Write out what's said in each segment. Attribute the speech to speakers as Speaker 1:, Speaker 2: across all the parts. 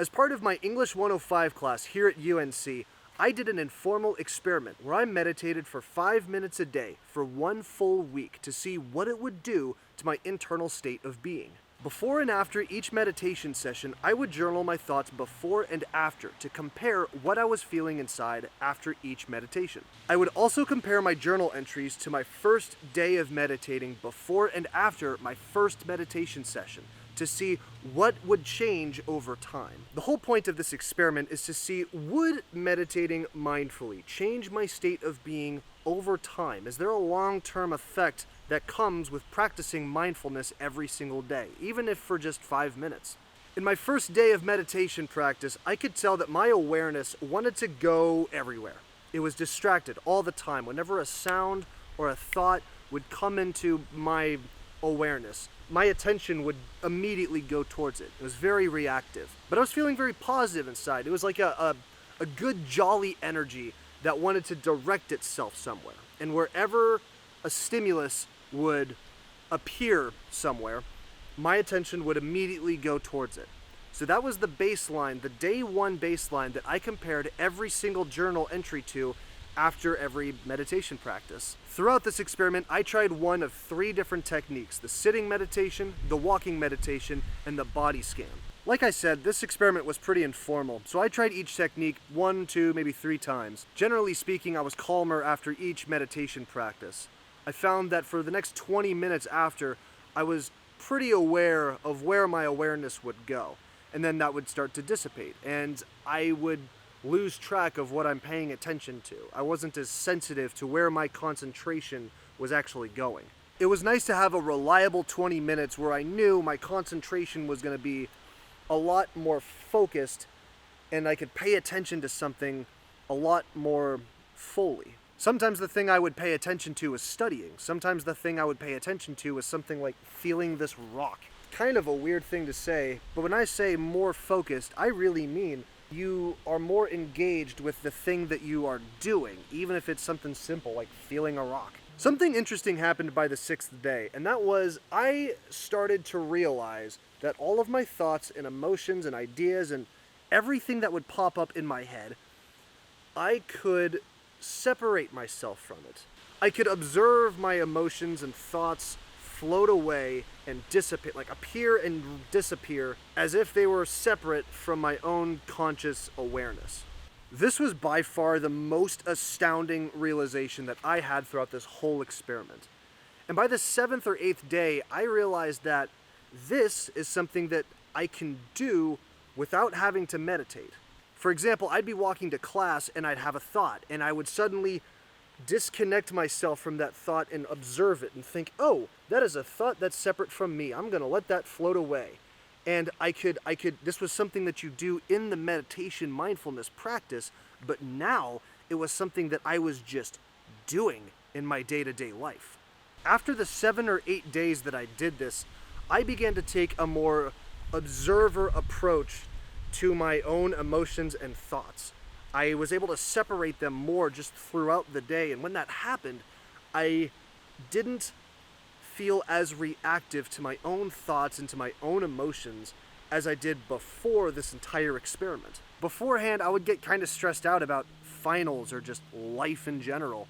Speaker 1: As part of my English 105 class here at UNC, I did an informal experiment where I meditated for 5 minutes a day for 1 full week to see what it would do to my internal state of being. Before and after each meditation session, I would journal my thoughts before and after to compare what I was feeling inside after each meditation. I would also compare my journal entries to my first day of meditating before and after my first meditation session to see what would change over time. The whole point of this experiment is to see, would meditating mindfully change my state of being over time? Is there a long-term effect that comes with practicing mindfulness every single day, even if for just 5 minutes? In my first day of meditation practice, I could tell that my awareness wanted to go everywhere. It was distracted all the time. Whenever a sound or a thought would come into my awareness, my attention would immediately go towards it. It was very reactive. But I was feeling very positive inside. It was like a good, jolly energy that wanted to direct itself somewhere. And wherever a stimulus would appear somewhere, my attention would immediately go towards it. So that was the baseline, the day one baseline that I compared every single journal entry to after every meditation practice. Throughout this experiment, I tried one of 3 different techniques: the sitting meditation, the walking meditation, and the body scan. Like I said, this experiment was pretty informal, so I tried each technique 1, 2, maybe 3 times. Generally speaking, I was calmer after each meditation practice. I found that for the next 20 minutes after, I was pretty aware of where my awareness would go, and then that would start to dissipate, and I would lose track of what I'm paying attention to. I wasn't as sensitive to where my concentration was actually going. It was nice to have a reliable 20 minutes where I knew my concentration was going to be a lot more focused and I could pay attention to something a lot more fully. Sometimes the thing I would pay attention to was studying. Sometimes the thing I would pay attention to was something like feeling this rock. Kind of a weird thing to say, but when I say more focused, I really mean you are more engaged with the thing that you are doing, even if it's something simple like feeling a rock. Something interesting happened by the 6th day, and that was I started to realize that all of my thoughts and emotions and ideas and everything that would pop up in my head, I could separate myself from it. I could observe my emotions and thoughts float away and dissipate, like appear and disappear, as if they were separate from my own conscious awareness. This was by far the most astounding realization that I had throughout this whole experiment. And by the 7th or 8th day, I realized that this is something that I can do without having to meditate. For example, I'd be walking to class and I'd have a thought, and I would suddenly disconnect myself from that thought and observe it and think, oh, that is a thought that's separate from me. I'm going to let that float away. And this was something that you do in the meditation mindfulness practice, but now it was something that I was just doing in my day-to-day life. After the 7 or 8 days that I did this, I began to take a more observer approach to my own emotions and thoughts. I was able to separate them more just throughout the day, and when that happened, I didn't feel as reactive to my own thoughts and to my own emotions as I did before this entire experiment. Beforehand, I would get kind of stressed out about finals or just life in general.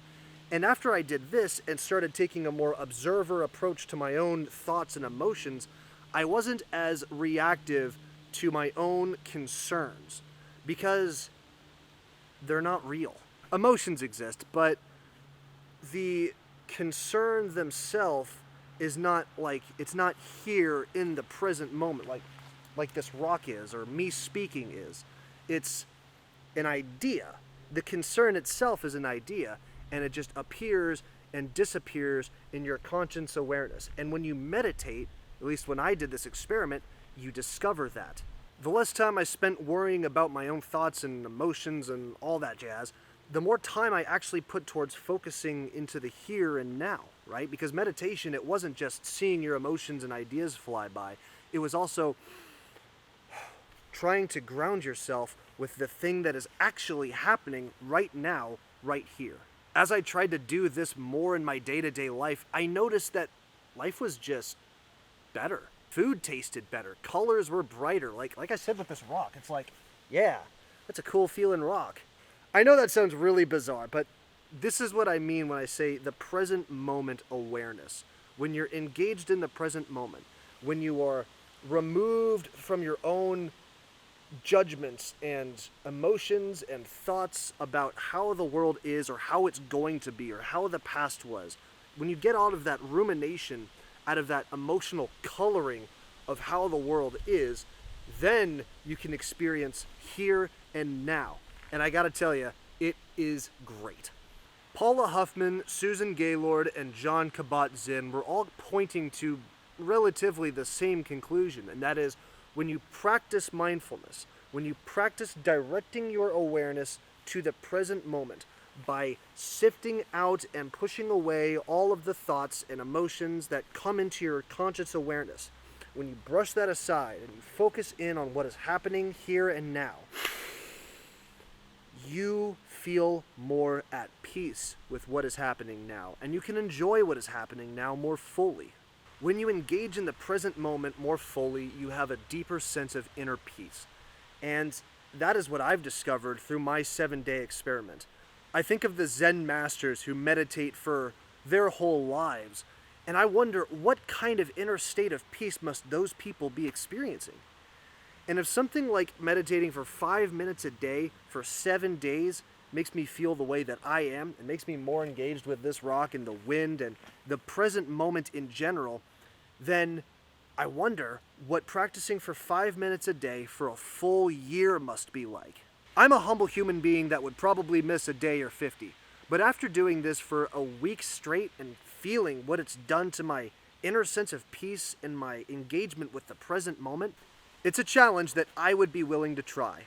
Speaker 1: And after I did this and started taking a more observer approach to my own thoughts and emotions, I wasn't as reactive to my own concerns because they're not real. Emotions exist, but the concern themselves is not like, it's not here in the present moment like this rock is or me speaking is. It's an idea. The concern itself is an idea, and it just appears and disappears in your conscious awareness. And when you meditate, at least when I did this experiment, you discover that. The less time I spent worrying about my own thoughts and emotions and all that jazz, the more time I actually put towards focusing into the here and now, right? Because meditation, it wasn't just seeing your emotions and ideas fly by. It was also trying to ground yourself with the thing that is actually happening right now, right here. As I tried to do this more in my day-to-day life, I noticed that life was just better. Food tasted better. Colors were brighter. Like I said with this rock, it's like, yeah, that's a cool feeling rock. I know that sounds really bizarre, but this is what I mean when I say the present moment awareness. When you're engaged in the present moment, when you are removed from your own judgments and emotions and thoughts about how the world is or how it's going to be or how the past was, when you get out of that rumination, out of that emotional coloring of how the world is, then you can experience here and now. And I gotta tell you, it is great. Paula Huffman, Susan Gaylord, and John Kabat-Zinn were all pointing to relatively the same conclusion, and that is when you practice mindfulness, when you practice directing your awareness to the present moment by sifting out and pushing away all of the thoughts and emotions that come into your conscious awareness, when you brush that aside and you focus in on what is happening here and now, you feel more at peace with what is happening now, and you can enjoy what is happening now more fully. When you engage in the present moment more fully, you have a deeper sense of inner peace. And that is what I've discovered through my 7-day experiment. I think of the Zen masters who meditate for their whole lives, and I wonder what kind of inner state of peace must those people be experiencing. And if something like meditating for 5 minutes a day for 7 days makes me feel the way that I am, it makes me more engaged with this rock and the wind and the present moment in general, then I wonder what practicing for 5 minutes a day for a full year must be like. I'm a humble human being that would probably miss a day or 50, but after doing this for a week straight and feeling what it's done to my inner sense of peace and my engagement with the present moment, it's a challenge that I would be willing to try.